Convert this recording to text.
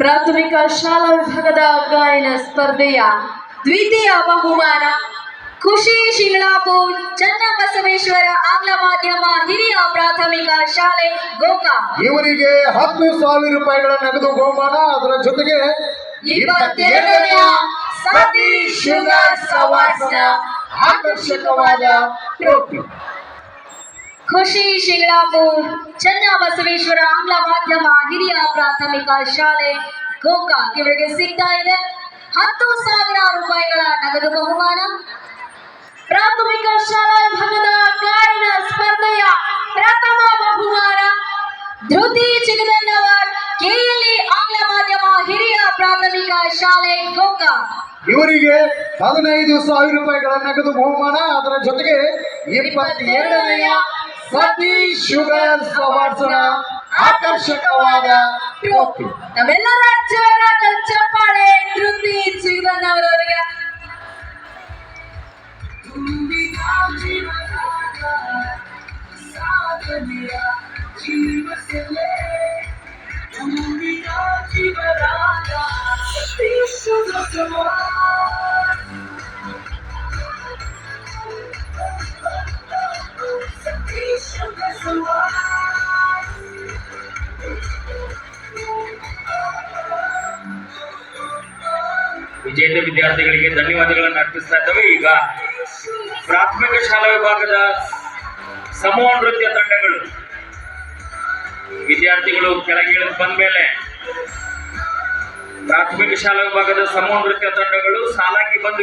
ಪ್ರಾಥಮಿಕ ಶಾಲಾ ವಿಭಾಗದ ಗಾಯನ ಸ್ಪರ್ಧೆಯ ದ್ವಿತೀಯ ಬಹುಮಾನ ಖುಷಿ ಶಿಂಗ್ಳಾಪುರ್ ಚನ್ನಬಸವೇಶ್ವರ ಆಂಗ್ಲ ಮಾಧ್ಯಮ ಹಿರಿಯ ಪ್ರಾಥಮಿಕ ಶಾಲೆ ಗೋಕಾಕ್ ಇವರಿಗೆ 10,000 ರೂಪಾಯಿಗಳ ನಗದು ಬಹುಮಾನ, ಅದರ ಜೊತೆಗೆ 22ನೇ ಸತೀಶ್ ಶುಗರ್ಸ್ ಅವಾರ್ಡ್ಸ್ನ ಆಕರ್ಷಕವಾದ ಟ್ರೋಫಿ. ಖುಷಿ ಶಿಂಗ್ಳಾಪುರ್ ಚನ್ನಬಸವೇಶ್ವರ ಆಂಗ್ಲ ಮಾಧ್ಯಮ ಹಿರಿಯ ಪ್ರಾಥಮಿಕ ಶಾಲೆ ಗೋಕಾಕ್ ಇವರಿಗೆ ಸಿಗ್ತಾ ಇದೆ 10,000 ರೂಪಾಯಿಗಳ ನಗದು ಬಹುಮಾನ. ಪ್ರಾಥಮಿಕ ಶಾಲಾ ವಿಭಾಗದ ಗಾಯನ ಸ್ಪರ್ಧೆಯ ಪ್ರಥಮ ಬಹುಮಾನ ಧೃತಿ ಚಿಗದಣ್ಣವರ್ ಕೆಎಲ್ಇ ಆಂಗ್ಲ ಮಾಧ್ಯಮ ಹಿರಿಯ ಪ್ರಾಥಮಿಕ ಶಾಲೆ ಗೋಕಾಕ್ ಇವರಿಗೆ 15,000 ರೂಪಾಯಿಗಳ ನಗದು ಬಹುಮಾನ, ಅದರ ಜೊತೆಗೆ 22ನೇ ಸತೀಶ್ ಶುಗರ್ಸ್ ಅವಾರ್ಡ್ಸ್ನ ಆಕರ್ಷಕವಾದ ಟ್ರೋಫಿ. ನಮ್ಮೆಲ್ಲರ ಜೋರಾದ ಚಪ್ಪಾಳೆ ಧೃತಿ ಚಿಗದಣ್ಣವರವರಿಗೆ. ವಿಜೇತ ವಿದ್ಯಾರ್ಥಿಗಳಿಗೆ ಧನ್ಯವಾದಗಳನ್ನು ಅರ್ಪಿಸ್ತಾ ಇದ್ದೇವೆ. ಈಗ ಪ್ರಾಥಮಿಕ ಶಾಲಾ ವಿಭಾಗದ ಸಮೂಹ ನೃತ್ಯ ತಂಡಗಳು ವಿದ್ಯಾರ್ಥಿಗಳು ಕೆಳಗೆ ಇಳಿದು ಬಂದ ಮೇಲೆ ಪ್ರಾಥಮಿಕ ಶಾಲಾ ವಿಭಾಗದ ಸಮೂಹ ನೃತ್ಯ ತಂಡಗಳು ಸಾಲಾಗಿ ಬಂದು